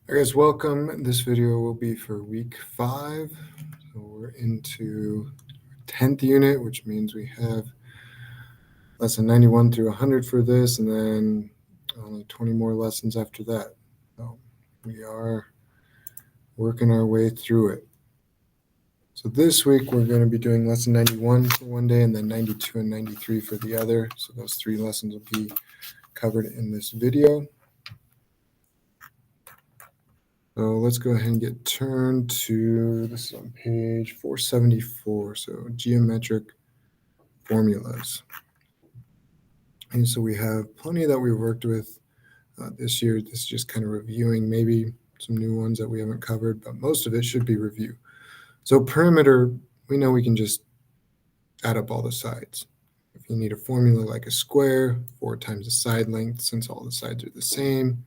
Hi guys, welcome. This video will be for week 5. So we're into 10th unit, which means we have lesson 91 through 100 for this, and then only 20 more lessons after that. So we are working our way through it. So this week we're going to be doing lesson 91 for one day, and then 92 and 93 for the other. So those 3 lessons will be covered in this video. So let's go ahead and get turned to, this is on page 474, so geometric formulas. And so we have plenty that we've worked with this year. This is just kind of reviewing maybe some new ones that we haven't covered, but most of it should be review. So perimeter, we know we can just add up all the sides. If you need a formula like a square, 4 times the side length, since all the sides are the same.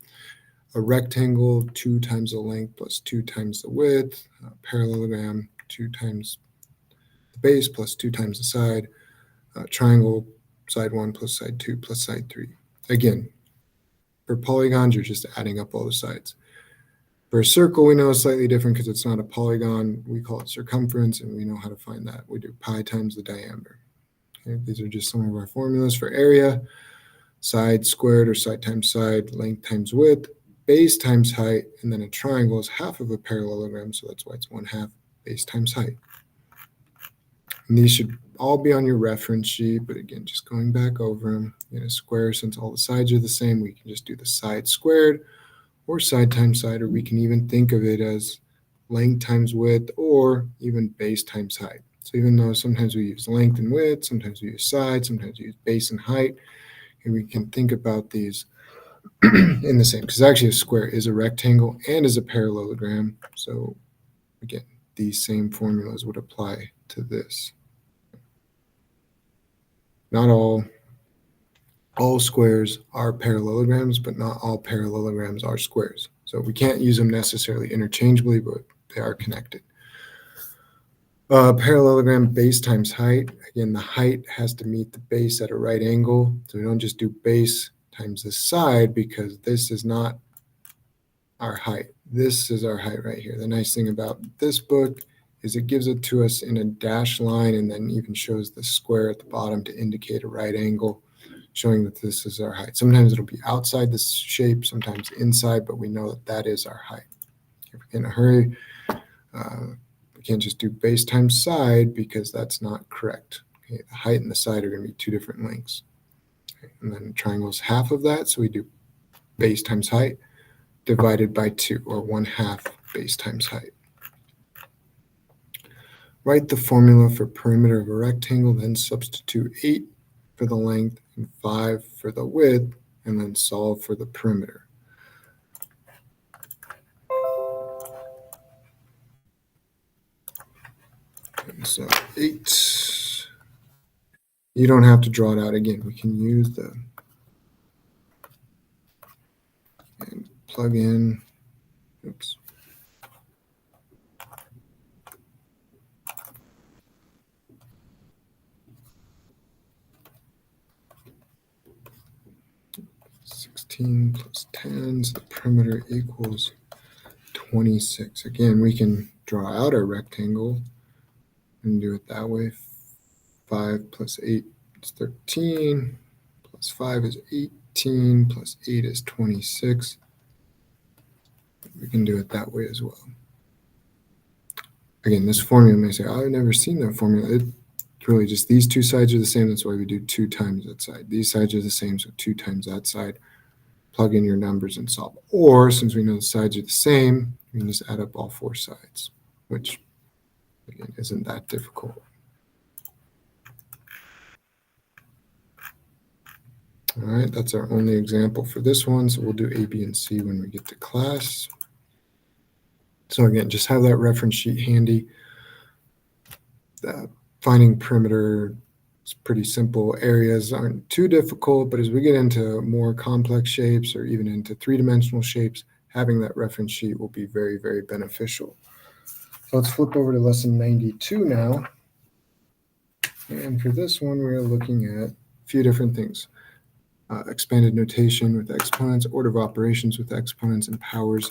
A rectangle, 2 times the length plus 2 times the width. A parallelogram, 2 times the base plus 2 times the side. Triangle, side 1 plus side 2 plus side 3. Again, for polygons, you're just adding up all the sides. For a circle, we know it's slightly different because it's not a polygon. We call it circumference, and we know how to find that. We do pi times the diameter. Okay, these are just some of our formulas for area. Side squared or side times side, length times width. Base times height, and then a triangle is half of a parallelogram, so that's why it's 1/2 base times height. And these should all be on your reference sheet, but again, just going back over them. In a square, since all the sides are the same, we can just do the side squared, or side times side, or we can even think of it as length times width, or even base times height. So even though sometimes we use length and width, sometimes we use side, sometimes we use base and height, and we can think about these in the same, because actually a square is a rectangle and is a parallelogram. So again, these same formulas would apply to this. Not all squares are parallelograms, but not all parallelograms are squares. So we can't use them necessarily interchangeably, but they are connected. Parallelogram, base times height. Again, the height has to meet the base at a right angle. So we don't just do base times the side, because this is not our height. This is our height right here. The nice thing about this book is it gives it to us in a dashed line, and then even shows the square at the bottom to indicate a right angle, showing that this is our height. Sometimes it'll be outside the shape, sometimes inside, but we know that that is our height. If we're in a hurry, we can't just do base times side, because that's not correct. Okay, the height and the side are going to be 2 different lengths. Okay, and then triangle is half of that, so we do base times height divided by 2, or 1/2 base times height. Write the formula for perimeter of a rectangle, then substitute 8 for the length and 5 for the width, and then solve for the perimeter. Okay, so 8. You don't have to draw it out again. We can use the and plug in. Oops. Plus 10, so the perimeter equals 26. Again, we can draw out our rectangle and do it that way. 5 plus 8 is 13, plus 5 is 18, plus 8 is 26. We can do it that way as well. Again, this formula may say, oh, I've never seen that formula. It's really just these 2 sides are the same. That's why we do 2 times that side. These sides are the same, so 2 times that side. Plug in your numbers and solve. Or since we know the sides are the same, we can just add up all 4 sides, which again isn't that difficult. All right, that's our only example for this one. So we'll do A, B, and C when we get to class. So again, just have that reference sheet handy. Finding perimeter is pretty simple. Areas aren't too difficult, but as we get into more complex shapes or even into 3-dimensional shapes, having that reference sheet will be very, very beneficial. So let's flip over to lesson 92 now. And for this one, we're looking at a few different things. Expanded notation with exponents, order of operations with exponents, and powers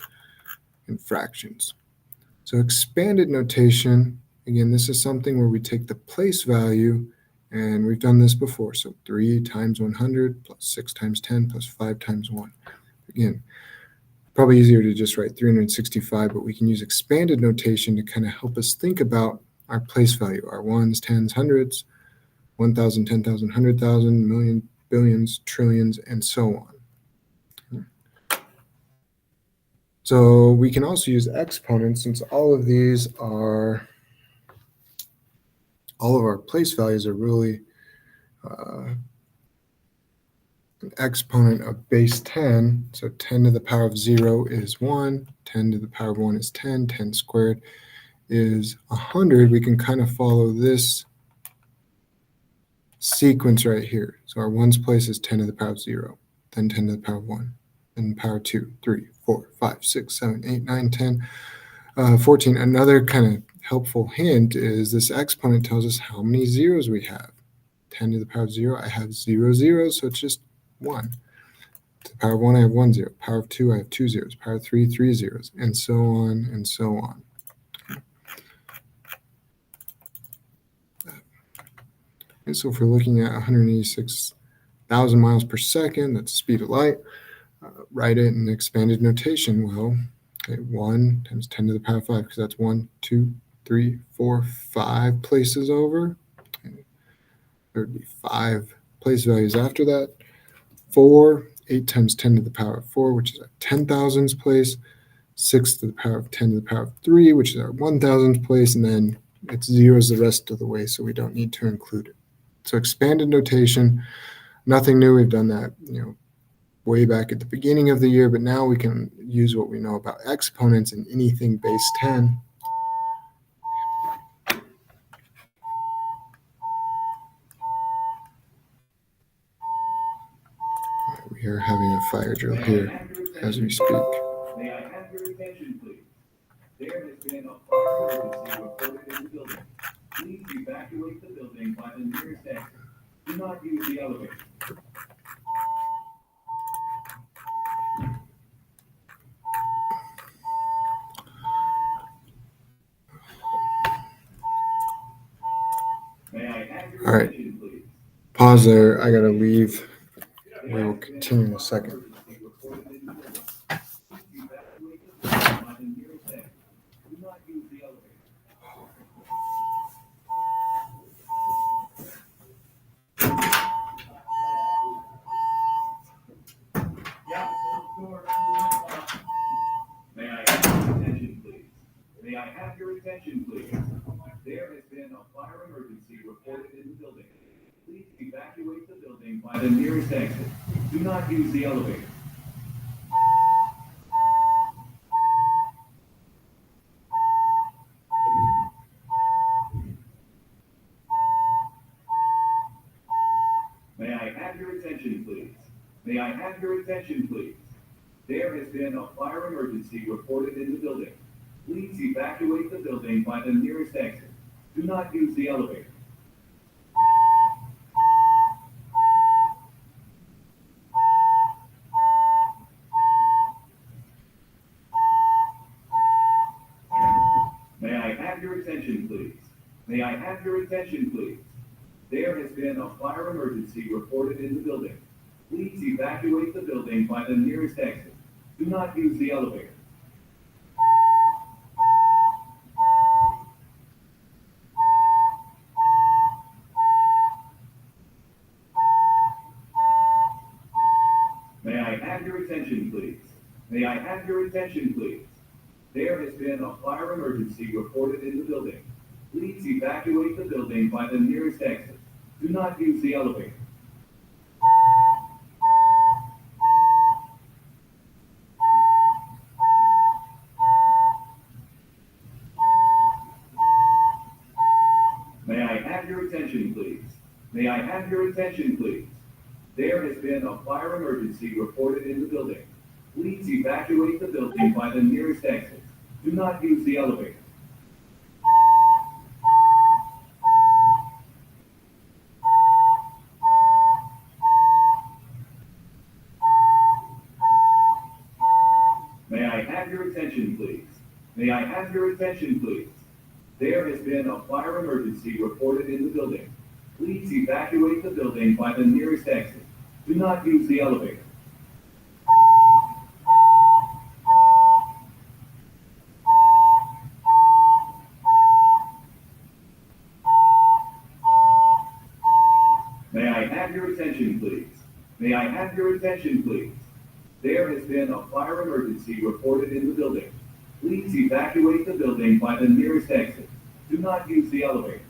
and fractions. So expanded notation, again, this is something where we take the place value, and we've done this before. So 3 times 100 plus 6 times 10 plus 5 times 1. Again, probably easier to just write 365, but we can use expanded notation to kind of help us think about our place value, our ones, tens, hundreds, 1,000, 10,000, 100,000, million, billions, trillions, and so on. So we can also use exponents, since all of our place values are really an exponent of base 10. So 10 to the power of 0 is 1, 10 to the power of 1 is 10, 10 squared is 100. We can kind of follow this sequence right here. So our ones place is 10 to the power of 0, then 10 to the power of 1, then power 2, 3, 4, 5, 6, 7, 8, 9, 10, 14. Another kind of helpful hint is this exponent tells us how many zeros we have. 10 to the power of 0, I have 0 zeros, so it's just 1. To the power of 1, I have 1 zero. Power of 2, I have 2 zeros. Power of 3, 3 zeros, and so on and so on. And so if we're looking at 186,000 miles per second, that's the speed of light, write it in expanded notation. Well, okay, 1 times 10 to the power of 5, because that's 1, 2, 3, 4, 5 places over. There would be 5 place values after that. 4, 8 times 10 to the power of 4, which is our 10,000th place. 6 to the power of 10 to the power of 3, which is our 1,000th place. And then it's zeros the rest of the way, so we don't need to include it. So expanded notation, nothing new. We've done that, way back at the beginning of the year, but now we can use what we know about exponents in anything base 10. We are having a fire drill here as we speak. May I have your attention, please? There has been a fire emergency reported in the building. Please evacuate the building by the nearest exit. Do not use the elevator. May I have your All right. attention, please? Pause there. I got to leave. We will continue in a second. Emergency reported in the building. Please evacuate the building by the nearest exit. Do not use the elevator. May I have your attention, please? May I have your attention, please? There has been a fire emergency reported in the building. Please evacuate the building by the nearest exit. Do not use the elevator. May I have your attention, please? May I have your attention, please? There has been a fire emergency reported in the building. Please evacuate the building by the nearest exit. Do not use the elevator. May I have your attention, please? May I have your attention, please? There has been a fire emergency reported in the building. Please evacuate the building by the nearest exit. Do not use the elevator. May I have your attention, please? May I have your attention, please? There has been a fire emergency reported in the building. Please evacuate the building by the nearest exit. Do not use the elevator. May I have your attention, please? May I have your attention, please? There has been a fire emergency reported in the building. Please evacuate the building by the nearest exit. Do not use the elevator. May I have your attention, please? May I have your attention, please? There has been a fire emergency reported in the building. Please evacuate the building by the nearest exit. Do not use the elevator. May I have your attention, please? May I have your attention, please? There has been a fire emergency reported in the building. Please evacuate the building by the nearest exit. Do not use the elevator.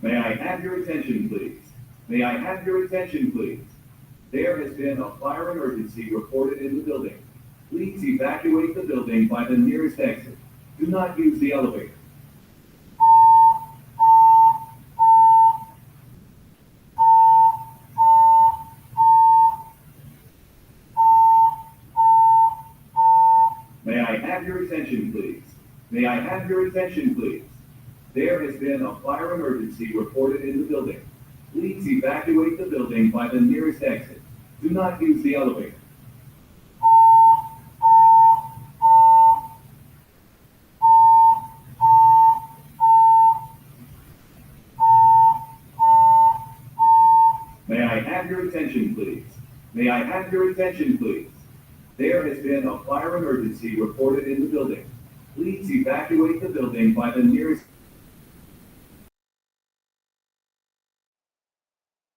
May I have your attention, please? May I have your attention, please? There has been a fire emergency reported in the building. Please evacuate the building by the nearest exit. Do not use the elevator. May I have your attention, please? May I have your attention, please? There has been a fire emergency reported in the building. Please evacuate the building by the nearest exit. Do not use the elevator. May I have your attention, please? May I have your attention, please? There has been a fire emergency reported in the building. Please evacuate the building by the nearest